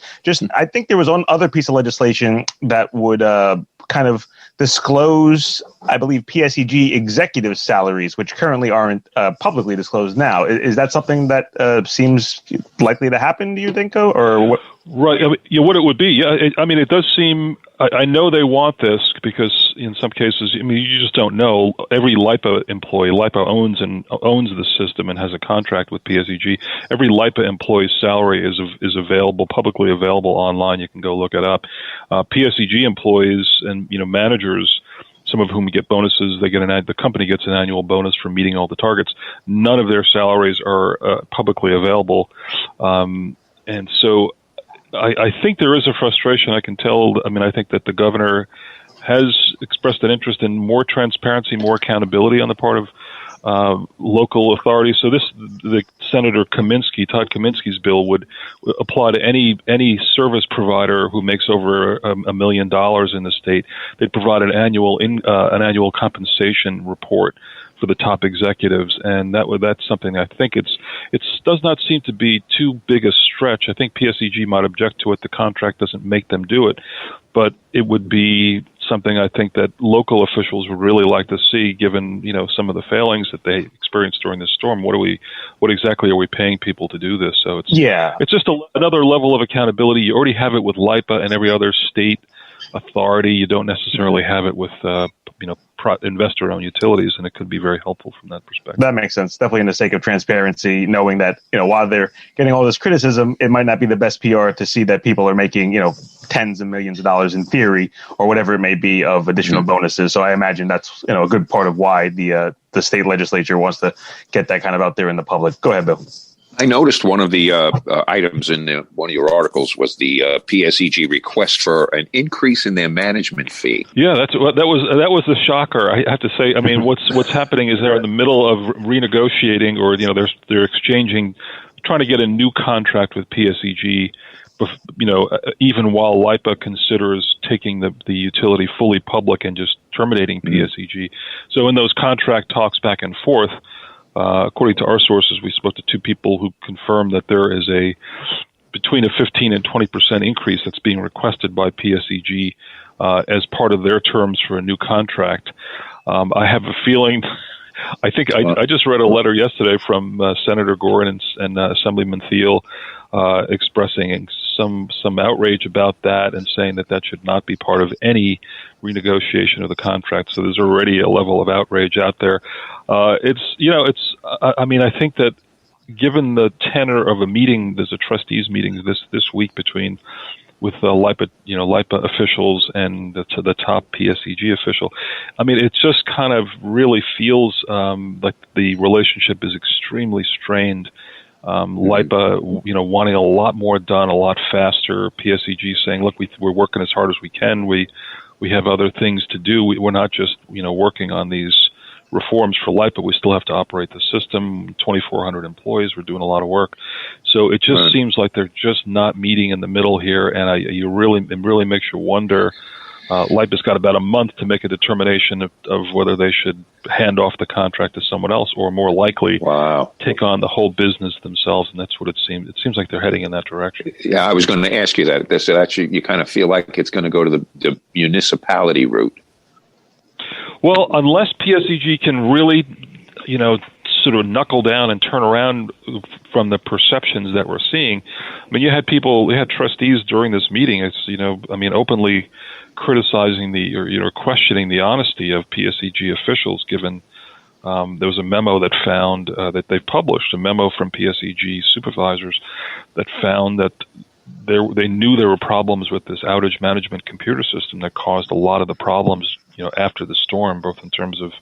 I think there was one other piece of legislation that would kind of disclose, I believe, PSEG executive salaries, which currently aren't publicly disclosed now. Is that something that seems likely to happen, do you think, or what? Right. What it would be. It does seem, I know they want this because in some cases, you just don't know. Every LIPA employee, LIPA owns the system and has a contract with PSEG. Every LIPA employee's salary is available, publicly available online. You can go look it up. PSEG employees and managers, some of whom get bonuses, the company gets an annual bonus for meeting all the targets. None of their salaries are publicly available, and so I think there is a frustration. I can tell. I think that the governor has expressed an interest in more transparency, more accountability on the part of local authorities. So the Senator Todd Kaminsky's bill would apply to any service provider who makes over $1 million in the state. They'd provide an annual compensation report for the top executives, and that's something I think it does not seem to be too big a stretch. I think PSEG might object to it. The contract doesn't make them do it, but it would be something I think that local officials would really like to see, given some of the failings that they experienced during this storm. What exactly are we paying people to do this? So it's just another level of accountability. You already have it with LIPA and every other state authority. You don't necessarily have it with investor-owned utilities, and it could be very helpful from that perspective. That makes sense. Definitely in the sake of transparency, knowing that while they're getting all this criticism, it might not be the best PR to see that people are making tens of millions of dollars in theory, or whatever it may be, of additional bonuses. So I imagine that's a good part of why the state legislature wants to get that kind of out there in the public. Go ahead, Bill. I noticed one of the items in one of your articles was the PSEG request for an increase in their management fee. Yeah, that was the shocker. I have to say. What's happening is they're in the middle of renegotiating, or they're exchanging, trying to get a new contract with PSEG. Even while LIPA considers taking the utility fully public and just terminating PSEG. So in those contract talks back and forth, according to our sources, we spoke to two people who confirmed that there is between a 15 and 20% increase that's being requested by PSEG as part of their terms for a new contract. I have a feeling. I think I just read a letter yesterday from Senator Gorin and Assemblyman Thiel expressing some outrage about that and saying that should not be part of any renegotiation of the contract. So there's already a level of outrage out there. I think that given the tenor of a meeting, there's a trustees meeting this week with LIPA officials and the top PSEG official. It just kind of really feels like the relationship is extremely strained LIPA, wanting a lot more done, a lot faster. PSEG saying, look, we're working as hard as we can. We have other things to do. We're not just, working on these reforms for LIPA. We still have to operate the system. 2,400 employees. We're doing a lot of work. So it just seems like they're just not meeting in the middle here, and it really makes you wonder. LIPA's got about a month to make a determination of whether they should hand off the contract to someone else, or more likely take on the whole business themselves, and that's what it seems. It seems like they're heading in that direction. Yeah, I was going to ask you that. So actually, you kind of feel like it's going to go to the municipality route. Well, unless PSEG can really, sort of knuckle down and turn around from the perceptions that we're seeing. I mean, you had trustees during this meeting, openly criticizing questioning the honesty of PSEG officials, given there was a memo that found that they published, a memo from PSEG supervisors that found that they knew there were problems with this outage management computer system that caused a lot of the problems, after the storm, both in terms of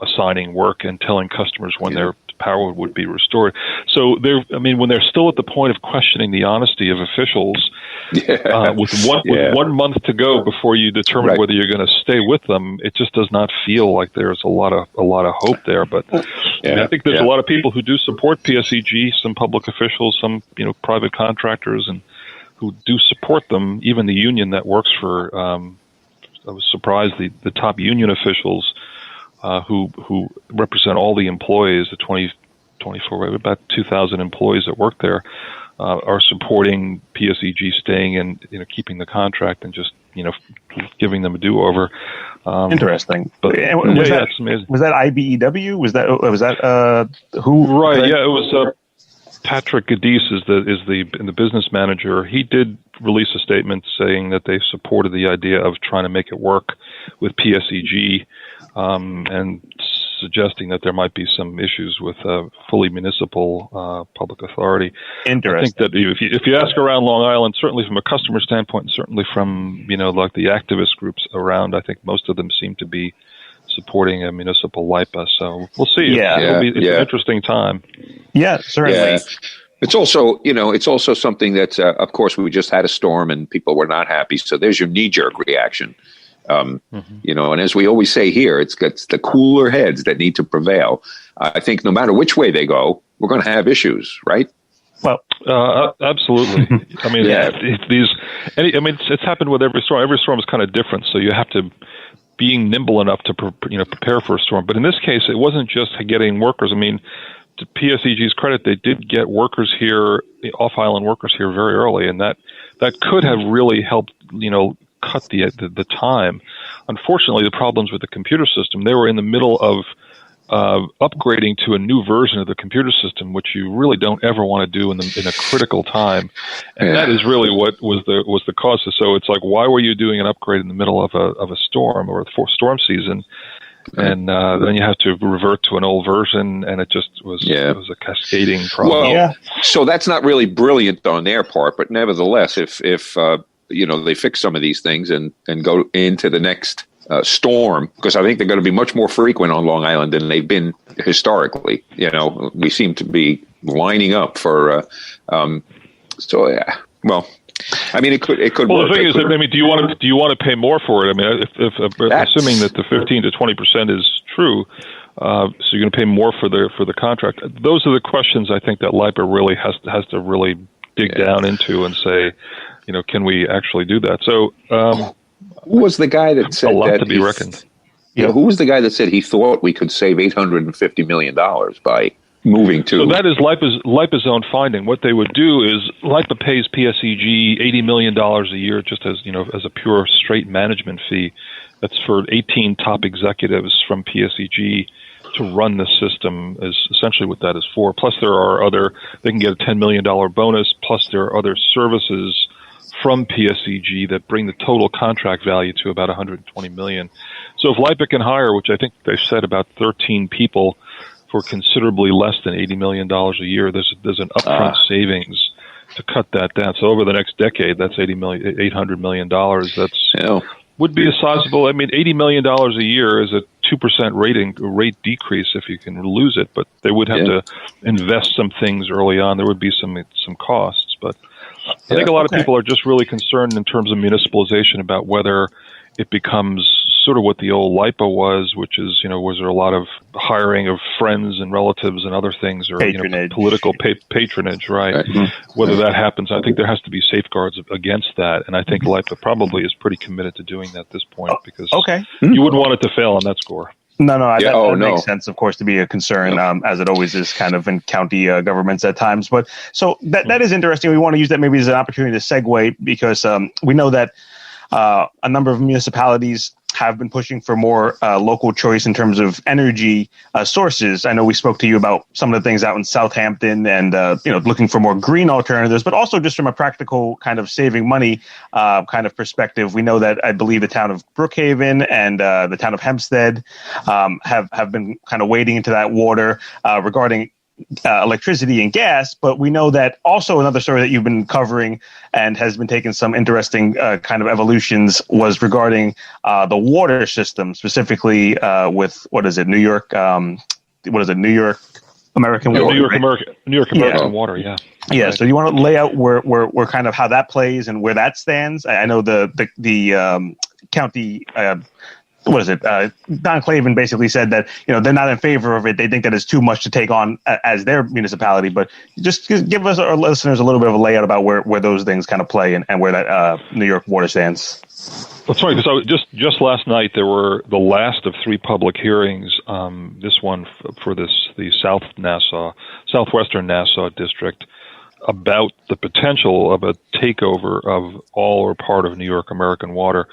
assigning work and telling customers when their power would be restored. So when they're still at the point of questioning the honesty of officials, with 1 month to go before you determine whether you're going to stay with them, it just does not feel like there's a lot of hope there. But I think there's a lot of people who do support PSEG, some public officials, some private contractors, and who do support them. Even the union that works for, I was surprised the top union officials. Who represent all the employees, the 24, about 2,000 employees that work there, are supporting PSEG staying and keeping the contract and just giving them a do-over. Interesting. But it's amazing. Was that IBEW? Was that who? Right. Yeah, it was Patrick Gadis is the business manager. He did release a statement saying that they supported the idea of trying to make it work with PSEG. And suggesting that there might be some issues with fully municipal public authority. Interesting. I think that if you ask around Long Island, certainly from a customer standpoint, and certainly from like the activist groups around, I think most of them seem to be supporting a municipal LIPA. So we'll see. It's an interesting time. Yeah, certainly. Yeah. It's also something that, of course, we just had a storm and people were not happy. So there's your knee-jerk reaction. And as we always say here, it's the cooler heads that need to prevail. I think no matter which way they go, we're going to have issues, right? Well, absolutely. I mean, it's happened with every storm. Every storm is kind of different, so you have to being nimble enough to prepare for a storm. But in this case, it wasn't just getting workers. I mean, to PSEG's credit, they did get workers here, off-island workers here, very early, and that could have really helped, cut the time. Unfortunately, the problems with the computer system, they were in the middle of upgrading to a new version of the computer system, which you really don't ever want to do in a critical time. And that is really what was the cause. So it's like, why were you doing an upgrade in the middle of a storm or a storm season? And then you have to revert to an old version, and it just was a cascading problem. Well, so that's not really brilliant on their part, but nevertheless, if they fix some of these things and go into the next storm, because I think they're going to be much more frequent on Long Island than they've been historically. We seem to be lining up for. Well, I mean, it could. Well, work. The thing is, do you want to pay more for it? I mean, if assuming that the 15 to 20% is true, so you're going to pay more for the contract. Those are the questions I think that LIPA really has to really dig down into and say, can we actually do that? So, who was the guy that said a lot that to be reckoned? Who was the guy that said he thought we could save $850 million by moving to? So that is LIPA's own finding. What they would do is LIPA pays PSEG $80 million a year just as as a pure straight management fee. That's for 18 top executives from PSEG to run the system is essentially what that is for. Plus they can get a $10 million bonus, plus there are other services from PSEG that bring the total contract value to about $120 million. So if LIPA can hire, which I think they said about 13 people for considerably less than $80 million a year, there's an upfront savings to cut that down. So over the next decade, that's $800 million. That's would be a sizable. I mean, $80 million a year is a 2% rate decrease if you can lose it, but they would have to invest some things early on. There would be some costs, but I think a lot of people are just really concerned in terms of municipalization about whether it becomes sort of what the old LIPA was, which is, was there a lot of hiring of friends and relatives and other things, or political patronage, right? Whether that happens, I think there has to be safeguards against that, and I think LIPA probably is pretty committed to doing that at this point, because you wouldn't want it to fail on that score. No, that makes sense, of course, to be a concern, as it always is kind of in county governments at times. But so that is interesting. We want to use that maybe as an opportunity to segue, because we know that a number of municipalities have been pushing for more local choice in terms of energy sources. I know we spoke to you about some of the things out in Southampton and, looking for more green alternatives, but also just from a practical kind of saving money kind of perspective. We know that I believe the town of Brookhaven and the town of Hempstead have been kind of wading into that water regarding electricity and gas, but we know that also another story that you've been covering and has been taking some interesting kind of evolutions was regarding the water system, specifically with New York American Water. New York American Water, yeah. Yeah, right. So you want to lay out where kind of how that plays and where that stands? I know the county. Don Clavin basically said that, they're not in favor of it. They think that it's too much to take on as their municipality, but just give us, our listeners, a little bit of a layout about where those things kind of play and where that New York water stands. That's right, because just last night there were the last of 3 public hearings, this one for the southwestern Nassau district, about the potential of a takeover of all or part of New York American Water.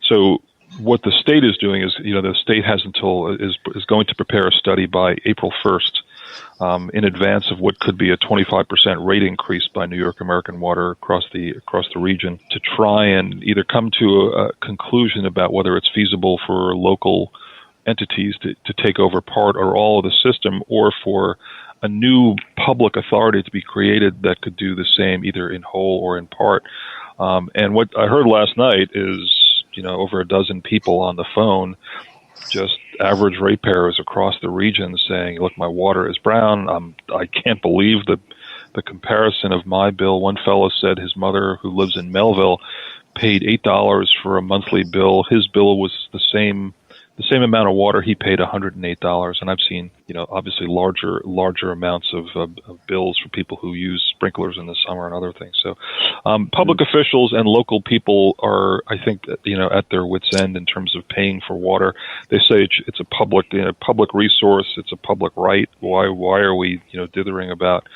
So what the state is doing is, the state has is going to prepare a study by April 1st, in advance of what could be a 25% rate increase by New York American Water across the region, to try and either come to a conclusion about whether it's feasible for local entities to take over part or all of the system, or for a new public authority to be created that could do the same, either in whole or in part. And what I heard last night is, over a dozen people on the phone, just average ratepayers across the region, saying, look, my water is brown. I can't believe the comparison of my bill. One fellow said his mother, who lives in Melville, paid $8 for a monthly bill. His bill was the same amount of water. He paid $108. And I've seen, obviously larger amounts of bills for people who use sprinklers in the summer and other things. So public officials and local people are, I think, at their wits' end in terms of paying for water. They say it's a public resource. It's a public right. Why are we, dithering about,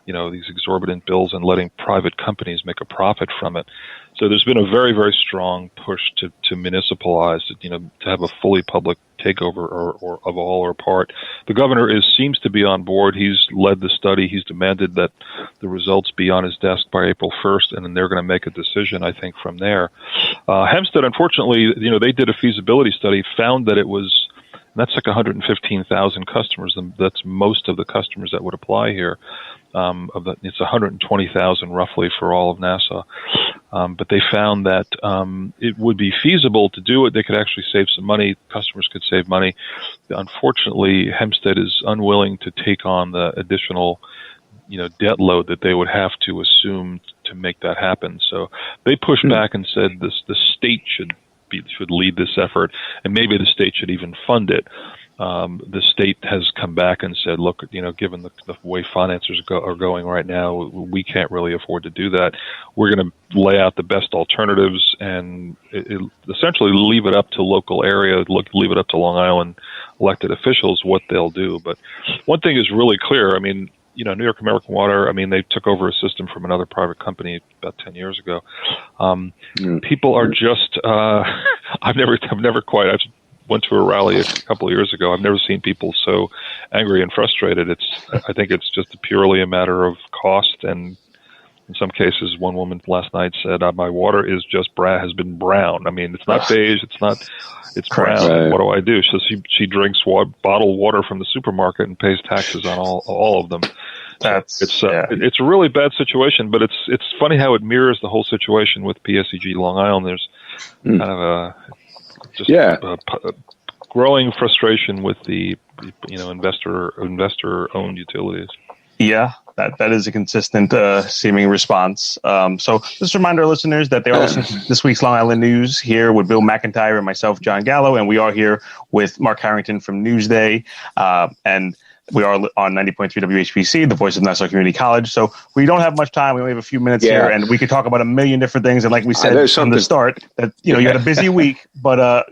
these exorbitant bills and letting private companies make a profit from it? So there's been a very, very strong push to municipalize, to have a fully public takeover or of all or part. The governor seems to be on board. He's led the study. He's demanded that the results be on his desk by April 1st, and then they're going to make a decision, I think, from there. Hempstead, unfortunately, they did a feasibility study, found that that's like 115,000 customers, and that's most of the customers that would apply here. It's 120,000 roughly for all of Nassau. But they found that it would be feasible to do it. They could actually save some money. Customers could save money. Unfortunately, Hempstead is unwilling to take on the additional, debt load that they would have to assume to make that happen. So they pushed back and said the state should lead this effort, and maybe the state should even fund it. The state has come back and said, look, given the way finances are going right now, we can't really afford to do that. We're going to lay out the best alternatives and essentially leave it up to local area, leave it up to Long Island elected officials what they'll do. But one thing is really clear. I mean, New York American Water, they took over a system from another private company about 10 years ago. People are just, I've went to a rally a couple of years ago. I've never seen people so angry and frustrated. I think it's just purely a matter of cost. And in some cases, one woman last night said, my water is has been brown. It's not beige. It's brown. Right. What do I do? So she drinks bottled water from the supermarket and pays taxes on all of them. It's a really bad situation, but it's funny how it mirrors the whole situation with PSEG Long Island. kind of a growing frustration with the investor-owned utilities. Yeah, that is a consistent seeming response. So just remind our listeners that they are listening to this week's Long Island News here with Bill McIntyre and myself, Jon Gallo, and we are here with Mark Harrington from Newsday, and we are on 90.3 WHPC, the voice of Nassau Community College. So we don't have much time. We only have a few minutes here, and we could talk about a million different things. And like we said from the start, that you had a busy week. But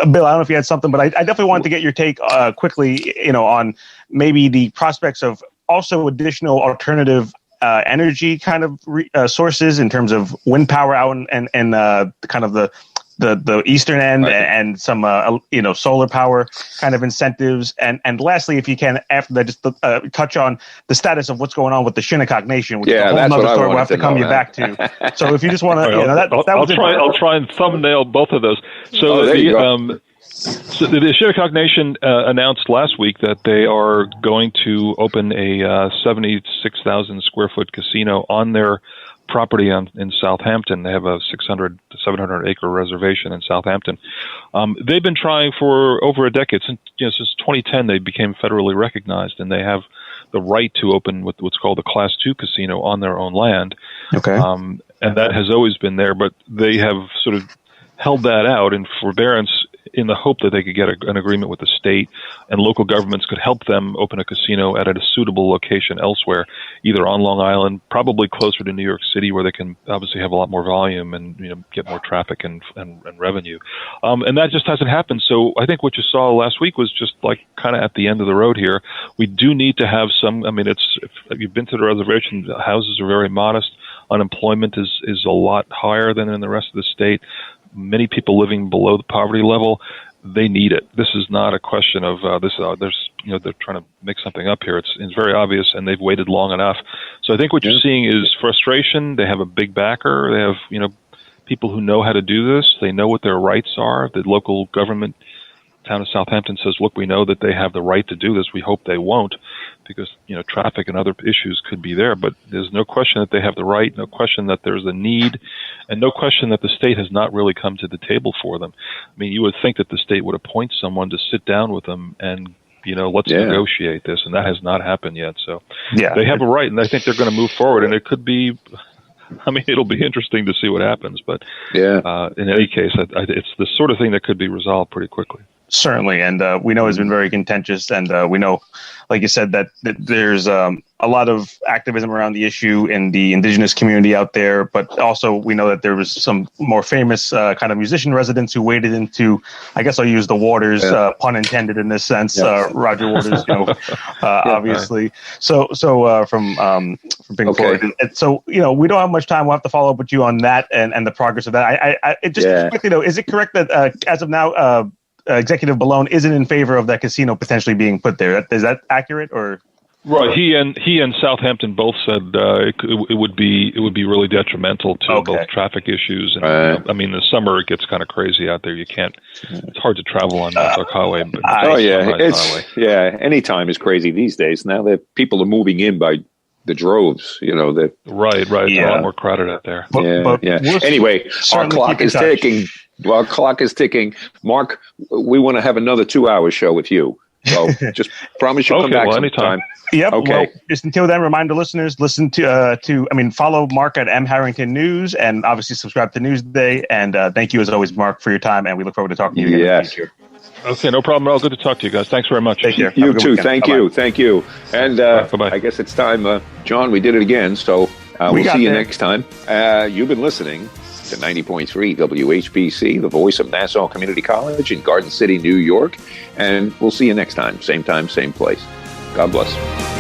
Bill, I don't know if you had something, but I definitely wanted to get your take quickly, on maybe the prospects of also additional alternative energy kind of sources in terms of wind power out and kind of the eastern end, and some solar power kind of incentives, and lastly, if you can, after that, just touch on the status of what's going on with the Shinnecock Nation, which is a whole other story we'll have to come back to. So if you just want to, I'll try and thumbnail both of those. So So the Shinnecock Nation announced last week that they are going to open a 76,000 square foot casino on their property in Southampton. They have a 600 to 700 acre reservation in Southampton. They've been trying for over a decade. Since 2010, they became federally recognized, and they have the right to open what's called a Class 2 casino on their own land. Okay. And that has always been there, but they have sort of held that out in forbearance in the hope that they could get an agreement with the state, and local governments could help them open a casino at a suitable location elsewhere, either on Long Island, probably closer to New York City, where they can obviously have a lot more volume and get more traffic and revenue. And that just hasn't happened. So I think what you saw last week was just like kind of at the end of the road here. We do need to have some. I mean, if you've been to the reservation, the houses are very modest. Unemployment is a lot higher than in the rest of the state. Many people living below the poverty level, they need it. This is not a question of they're trying to make something up here. It's very obvious, and they've waited long enough. So I think what you're seeing is frustration. They have a big backer. They have people who know how to do this. They know what their rights are. The local government, town of Southampton, says, look, we know that they have the right to do this. We hope they won't, because traffic and other issues could be there. But there's no question that they have the right, no question that there's a need, and no question that the state has not really come to the table for them. I mean, you would think that the state would appoint someone to sit down with them and let's negotiate this, and that has not happened yet. So they have a right, and I think they're going to move forward, and it could be. I mean, it'll be interesting to see what happens, but in any case, it's the sort of thing that could be resolved pretty quickly. Certainly, and we know it's been very contentious, and we know, like you said, that there's a lot of activism around the issue in the indigenous community out there, but also we know that there was some more famous kind of musician residents who waded into, I guess I'll use the waters, pun intended in this sense, Roger Waters, obviously. So from Pink Floyd. And so, we don't have much time. We'll have to follow up with you on that and the progress of that. Just quickly though, is it correct that as of now, Executive Ballone isn't in favor of that casino potentially being put there? Is that accurate, or? Right, he and Southampton both said it would be really detrimental to both traffic issues. And I mean, in the summer it gets kind of crazy out there. It's hard to travel on Nassau Highway. But anytime is crazy these days. Now that people are moving in by the droves, that right. It's a lot more crowded out there. But anyway, our clock is ticking. Well, clock is ticking. Mark, we want to have another 2-hour show with you. So just promise you'll come back sometime. Yep. Okay. Well, just until then, remind the listeners, follow Mark at M Harrington News, and obviously subscribe to Newsday. And thank you as always, Mark, for your time. And we look forward to talking to you again in the future. Okay, no problem at all. Good to talk to you guys. Thanks very much. Take care. You too. Thank you. And bye-bye. I guess it's time, John, we did it again. So we'll see you next time. You've been listening to 90.3 WHPC, the voice of Nassau Community College in Garden City, New York. And we'll see you next time. Same time, same place. God bless.